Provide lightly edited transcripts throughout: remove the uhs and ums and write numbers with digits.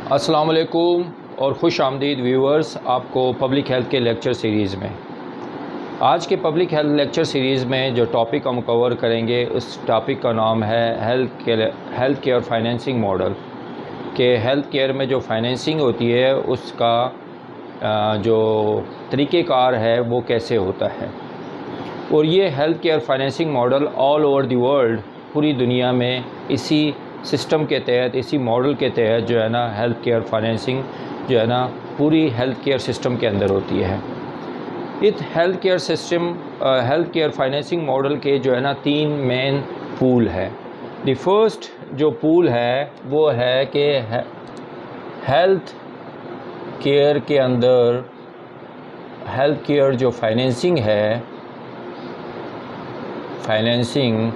अस्सलाम वालेकुम और ख़ुश आमदीद व्यूवर्स, आपको पब्लिक हेल्थ के लेक्चर सीरीज़ में। आज के पब्लिक हेल्थ लेक्चर सीरीज़ में जो टॉपिक हम कवर करेंगे उस टॉपिक का नाम है हेल्थ केयर फाइनेंसिंग मॉडल। कि हेल्थ केयर में जो फाइनेंसिंग होती है उसका जो तरीक़ेकार है वो कैसे होता है। और ये health care financing model all over the world, पूरी दुनिया में इसी सिस्टम के तहत, इसी मॉडल के तहत जो है ना हेल्थ केयर फाइनेंसिंग जो है ना पूरी हेल्थ केयर सिस्टम के अंदर होती है। इस हेल्थ केयर फाइनेंसिंग मॉडल के जो है ना 3 मेन पूल है। द फर्स्ट जो पूल है वो है कि हेल्थ केयर के अंदर हेल्थ केयर जो फाइनेंसिंग है, फाइनेंसिंग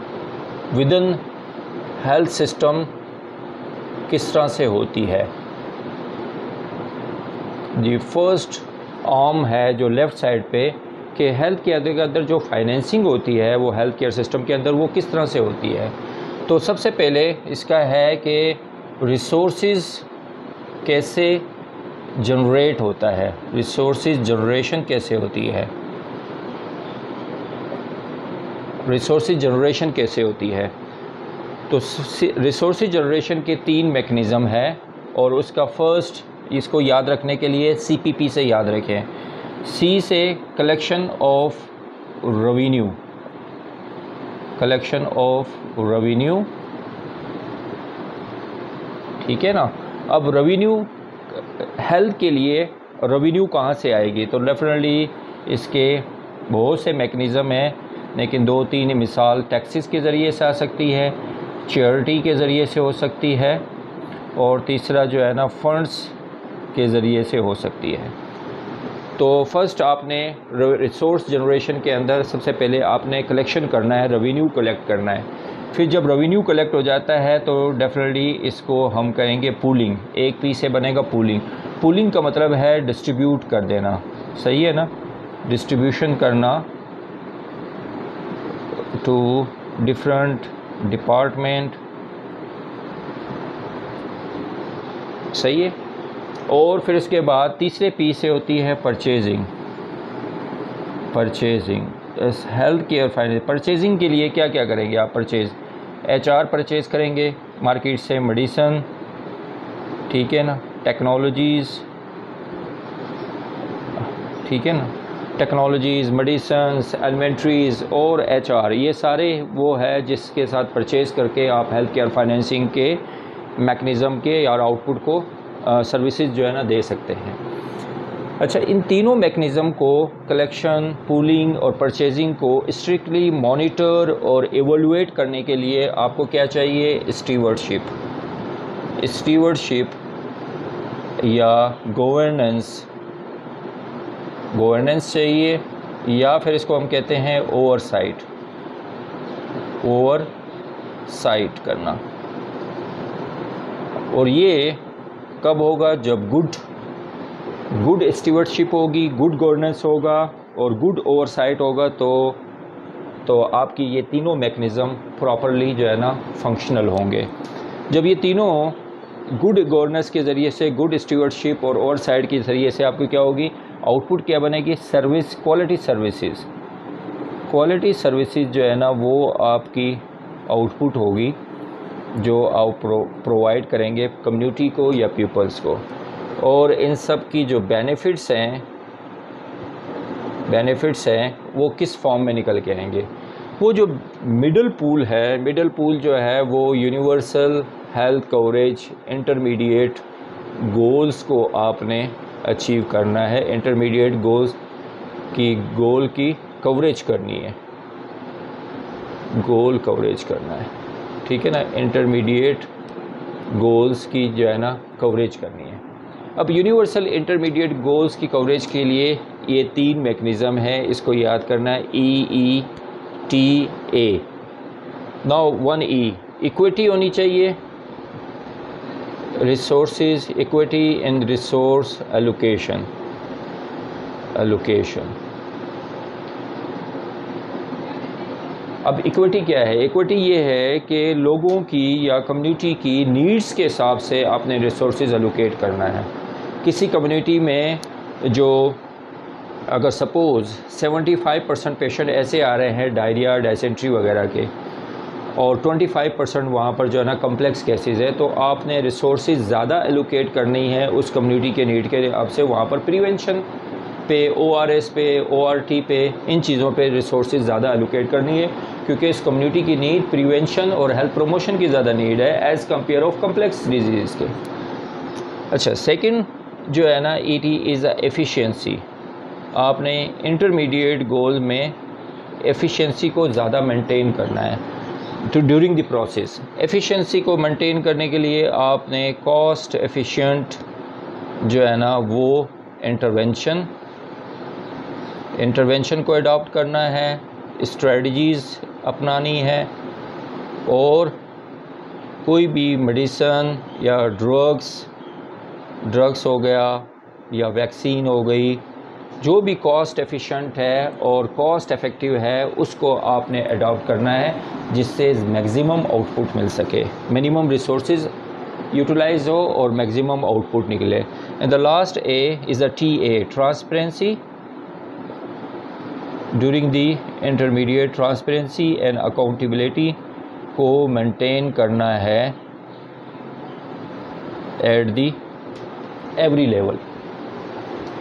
विदिन हेल्थ सिस्टम किस तरह से होती है। दी फर्स्ट आर्म है जो लेफ़्ट साइड पे कि हेल्थ केयर के अंदर जो फाइनेंसिंग होती है वो हेल्थ केयर सिस्टम के अंदर वो किस तरह से होती है। तो सबसे पहले इसका है कि रिसोर्सेज कैसे जनरेट होता है, रिसोर्सेज जनरेशन कैसे होती है, रिसोर्सेज जनरेशन कैसे होती है। तो रिसोर्सेज जनरेशन के 3 मैकेनिज़्म है और उसका फर्स्ट, इसको याद रखने के लिए CPP से याद रखें। C से collection of revenue, collection of revenue, ठीक है ना। अब रेवेन्यू हेल्थ के लिए रेवेन्यू कहाँ से आएगी, तो डेफिनेटली इसके बहुत से मैकेनिज़्म हैं, लेकिन 2-3 मिसाल टैक्सेस के ज़रिए से आ सकती है, चैरिटी के ज़रिए से हो सकती है, और तीसरा जो है ना फंड्स के ज़रिए से हो सकती है। तो फर्स्ट आपने रिसोर्स जनरेशन के अंदर सबसे पहले आपने कलेक्शन करना है, रेवेन्यू कलेक्ट करना है। फिर जब रेवेन्यू कलेक्ट हो जाता है तो डेफिनेटली इसको हम कहेंगे पूलिंग। एक पी से बनेगा पूलिंग। पूलिंग का मतलब है डिस्ट्रीब्यूट कर देना, सही है ना, डिस्ट्रीब्यूशन करना टू डिफरेंट डिपार्टमेंट, सही है। और फिर इसके बाद तीसरे पी से होती है purchasing. Purchasing health care finance, purchasing के लिए क्या क्या करेंगे आप, HR परचेज़ करेंगे मार्केट से, मेडिसन, ठीक है ना, टेक्नोलॉजीज़, ठीक है ना, टेक्नोलॉजीज़, मेडिसन्स, इन्वेंट्रीज़ और HR, ये सारे वो है जिसके साथ परचेज़ करके आप हेल्थ केयर फाइनेंसिंग के मैकेनिज़्म के या आउटपुट को सर्विसेज जो है ना दे सकते हैं। अच्छा, इन तीनों मैकेनिज़्म को, कलेक्शन, पूलिंग और परचेजिंग को स्ट्रिक्टली मॉनिटर और एवोल्यूएट करने के लिए आपको क्या चाहिए, स्टीवर्डशिप या गवर्नेंस चाहिए, या फिर इसको हम कहते हैं ओवरसाइट करना। और ये कब होगा, जब गुड स्टीवर्डशिप होगी, गुड गवर्नेंस होगा और गुड ओवरसाइट होगा, तो आपकी ये तीनों मैकेनिज़्म प्रॉपरली जो है ना फंक्शनल होंगे। जब ये तीनों गुड गवर्नेंस के ज़रिए से, गुड स्टीवर्डशिप और ओवरसाइट के ज़रिए से आपकी क्या होगी, आउटपुट क्या बनेगी, क्वालिटी सर्विसेज जो है ना वो आपकी आउटपुट होगी, जो आप प्रोवाइड करेंगे कम्युनिटी को या पीपल्स को। और इन सब की जो बेनिफिट्स हैं वो किस फॉर्म में निकल के आएंगे। वो जो मिडल पूल जो है वो universal health coverage intermediate goals को आपने अचीव करना है। इंटरमीडिएट गोल की कवरेज करनी है, गोल कवरेज करना है, ठीक है ना, इंटरमीडिएट गोल्स की जो है ना कवरेज करनी है। अब यूनिवर्सल इंटरमीडिएट गोल्स की कवरेज के लिए ये 3 मैकेनिज़्म है, इसको याद करना है, EETA। नाउ 1E इक्विटी होनी चाहिए, resources, equity in resource allocation. अब इक्विटी क्या है? इक्विटी ये है कि लोगों की या कम्युनिटी की नीड्स के हिसाब से आपने रिसोर्सेज एलोकेट करना है। किसी कम्युनिटी में जो अगर सपोज़ 75% पेशेंट ऐसे आ रहे हैं डायरिया, डायसेंट्री वगैरह के, और 25% वहाँ पर जो है ना कम्प्लेक्स केसेस है, तो आपने रिसोर्सेज ज़्यादा एलोकेट करनी है उस कम्युनिटी के नीड के हिसाब से। वहाँ पर प्रिवेंशन पे, ORS पे, ORT पे, इन चीज़ों पे रिसोर्सेज ज़्यादा एलोकेट करनी है, क्योंकि इस कम्युनिटी की नीड प्रिवेंशन और हेल्थ प्रमोशन की ज़्यादा नीड है as compare of complex disease के। अच्छा, सेकंड जो है ना ET इज़ अ एफिशिएंसी। आपने इंटरमीडिएट गोल में एफिशिएंसी को ज़्यादा मेंटेन करना है to during the process. Efficiency को मेंटेन करने के लिए आपने कॉस्ट एफिशिएंट जो है ना वो इंटरवेंशन को अडॉप्ट करना है, स्ट्रेटजीज़ अपनानी है, और कोई भी मेडिसन या ड्रग्स हो गया या वैक्सीन हो गई, जो भी कॉस्ट एफिशिएंट है और कॉस्ट इफ़ेक्टिव है, उसको आपने अडॉप्ट करना है जिससे मैक्सिमम आउटपुट मिल सके, मिनिमम रिसोर्सेज यूटिलाइज हो और मैक्सिमम आउटपुट निकले। And the last A is a TA, transparency. During the intermediate transparency and accountability को मेंटेन करना है at the every level,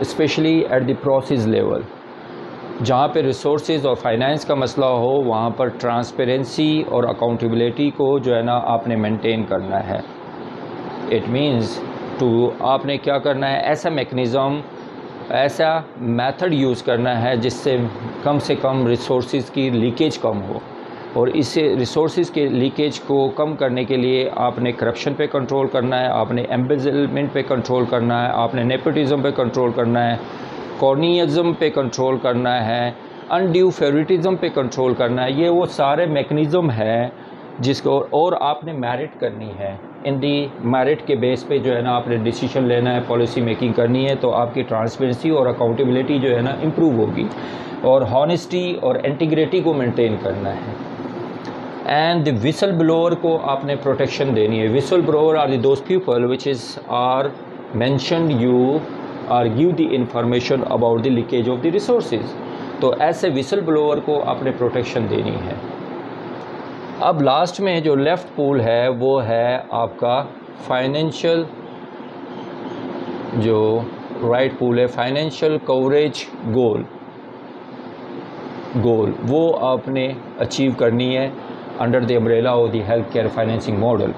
specially at the process level. जहाँ पे resources और फाइनेंस का मसला हो, वहाँ पर ट्रांसपेरेंसी और अकाउंटेबिलिटी को जो है ना आपने मेंटेन करना है। इट मीन्स आपने क्या करना है, ऐसा मैकेनिज़्म, ऐसा मेथड यूज़ करना है जिससे कम से कम रिसोर्सेज की लीकेज कम हो, और इससे रिसोर्सेज के लीकेज को कम करने के लिए आपने करप्शन पे कंट्रोल करना है, आपने एम्बेजलमेंट पे कंट्रोल करना है, आपने नेपोटिज्म पे कंट्रोल करना है, कॉर्नियज़म पे कंट्रोल करना है, अनड्यू फेवरेटिज्म पे कंट्रोल करना है। ये वो सारे मैकेनिज़्म है जिसको, और आपने मेरिट करनी है। इन दी मेरिट के बेस पे जो है ना आपने डिसीजन लेना है, पॉलिसी मेकिंग करनी है, तो आपकी ट्रांसपेरेंसी और अकाउंटेबिलिटी जो है ना इम्प्रूव होगी, और हॉनेस्टी और इंटीग्रिटी को मेंटेन करना है। एंड द विसल ब्लोअर को आपने प्रोटेक्शन देनी है। Whistle blower are those people which is are mentioned you are give the information about the leakage of the resources. तो ऐसे विसल ब्लोअर को आपने प्रोटेक्शन देनी है। अब लास्ट में जो लेफ़्ट पूल है वो है आपका फाइनेंशियल, जो राइट पूल है फाइनेंशियल कवरेज गोल, वो आपने अचीव करनी है under the umbrella of the health care financing model.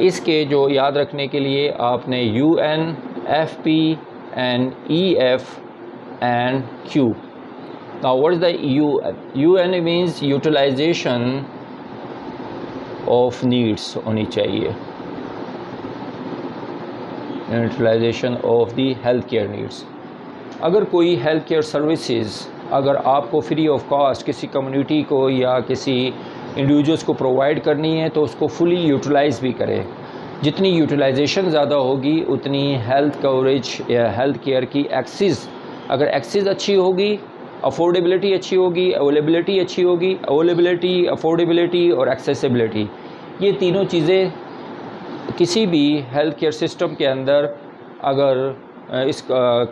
इसके जो याद रखने के लिए आपने UN, FP and EF and Q. Now what is the UN means utilization of needs होनी चाहिए, utilization of the health care needs. अगर कोई हेल्थ केयर सर्विसेज अगर आपको फ्री ऑफ कॉस्ट किसी कम्युनिटी को या किसी इंडिविजुअल्स को प्रोवाइड करनी है, तो उसको फुली यूटिलाइज़ भी करें। जितनी यूटिलाइजेशन ज़्यादा होगी उतनी हेल्थ कवरेज या हेल्थ केयर की एक्सेस, अगर एक्सेस अच्छी होगी, अफोर्डेबिलिटी अच्छी होगी, अवेलेबिलिटी अच्छी होगी, अवेलेबिलिटी, अफोर्डेबिलिटी और एक्सेसिबिलिटी, ये तीनों चीज़ें किसी भी हेल्थ केयर सिस्टम के अंदर अगर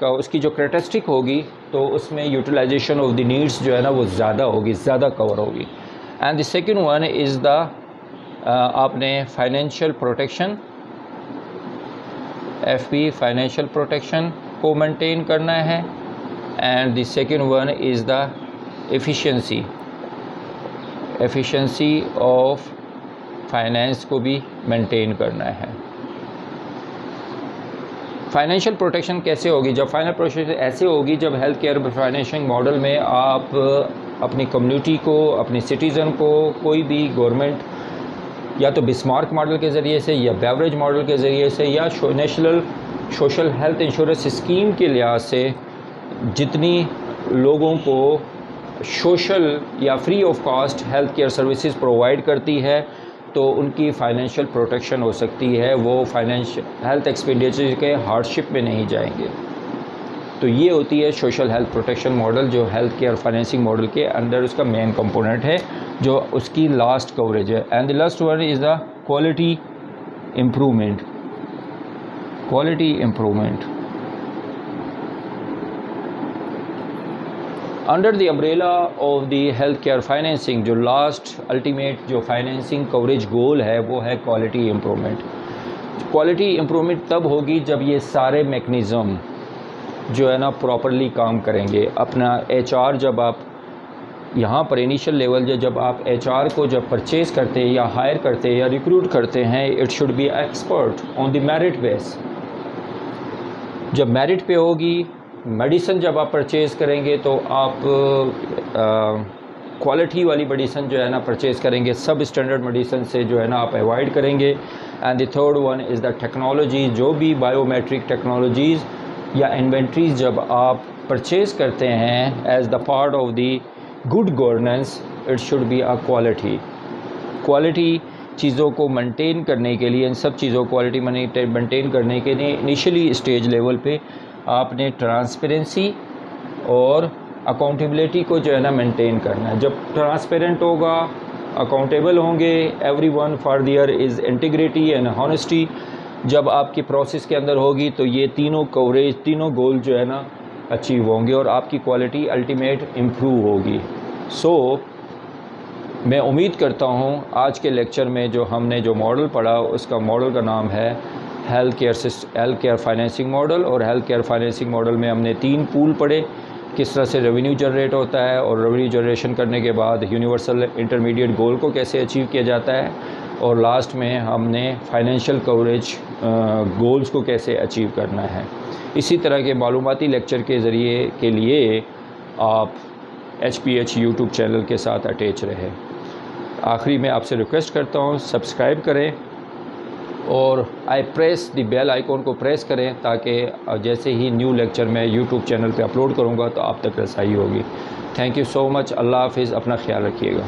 उसकी जो कैरेक्टरिस्टिक होगी, तो उसमें यूटिलाइजेशन ऑफ द नीड्स जो है ना वो ज़्यादा होगी, ज़्यादा कवर होगी। And the second one is the आपने financial protection, FP financial protection को मेंटेन करना है। And the second one is the efficiency of finance को भी मेंटेन करना है। फाइनेंशियल प्रोटेक्शन कैसे होगी? जब फाइनल प्रोटेक्शन ऐसे होगी जब हेल्थ केयर फाइनेंशिंग मॉडल में आप अपनी कम्युनिटी को, अपनी सिटीज़न को कोई भी गवर्नमेंट या तो बिस्मार्क मॉडल के ज़रिए से या बेवरेज मॉडल के ज़रिए से या national social health insurance scheme के लिहाज से जितनी लोगों को सोशल या free of cost health care services provide करती है, तो उनकी फाइनेंशियल प्रोटेक्शन हो सकती है, वो फाइनेंशियल हेल्थ एक्सपेंडिचर के हार्डशिप में नहीं जाएंगे। तो ये होती है सोशल हेल्थ प्रोटेक्शन मॉडल, जो हेल्थ केयर फाइनेंसिंग मॉडल के अंदर उसका मेन कंपोनेंट है, जो उसकी लास्ट कवरेज है। And the last one is the quality improvement. Quality improvement under the umbrella of the health care financing, जो लास्ट अल्टीमेट जो फाइनेंसिंग कवरेज गोल है वो है क्वालिटी इम्प्रूवमेंट। क्वालिटी इम्प्रूवमेंट तब होगी जब ये सारे मैकेनिज़्म जो है ना प्रॉपरली काम करेंगे। अपना HR जब आप यहाँ पर इनिशियल लेवल जब आप HR को जब परचेज़ करते हैं या हायर करते हैं या रिक्रूट करते हैं, it should B expert on the merit base. जब मेरिट पे होगी, मेडिसिन जब आप परचेज़ करेंगे तो आप क्वालिटी वाली मेडिसिन जो है ना परचेज़ करेंगे, सब स्टैंडर्ड मेडिसिन से जो है ना आप अवॉइड करेंगे। And the third one is the technology, जो भी बायोमेट्रिक टेक्नोलॉजीज़ या इन्वेंट्रीज जब आप परचेज़ करते हैं as the part of the good governance, it should be a quality चीज़ों को मेंटेन करने के लिए, इन सब चीज़ों क्वालिटी मेंटेन करने के लिए इनिशियली स्टेज लेवल पे आपने ट्रांसपेरेंसी और अकाउंटेबिलिटी को जो है ना मेंटेन करना है। जब ट्रांसपेरेंट होगा, अकाउंटेबल होंगे, everyone for their is integrity and honesty जब आपकी प्रोसेस के अंदर होगी, तो ये तीनों कवरेज, तीनों गोल जो है ना अचीव होंगे और आपकी क्वालिटी अल्टीमेट इम्प्रूव होगी। सो मैं उम्मीद करता हूँ आज के लेक्चर में जो हमने जो मॉडल पढ़ा, उसका मॉडल का नाम है हेल्थ केयर फाइनेंसिंग मॉडल। और हेल्थ केयर फाइनेंसिंग मॉडल में हमने 3 पूल पढ़े, किस तरह से रेवेन्यू जनरेट होता है और रेवेन्यू जनरेशन करने के बाद यूनिवर्सल इंटरमीडिएट गोल को कैसे अचीव किया जाता है, और लास्ट में हमने फाइनेंशियल कवरेज गोल्स को कैसे अचीव करना है। इसी तरह के मालूमाती लेक्चर के ज़रिए के लिए आप HPH यूट्यूब चैनल के साथ अटैच रहे। आखिरी में आपसे रिक्वेस्ट करता हूँ सब्सक्राइब करें और प्रेस द बेल आइकॉन को प्रेस करें, ताकि जैसे ही न्यू लेक्चर मैं यूट्यूब चैनल पे अपलोड करूँगा तो आप तक रसाई होगी। Thank you so much. अल्लाह हाफिज़। अपना ख्याल रखिएगा।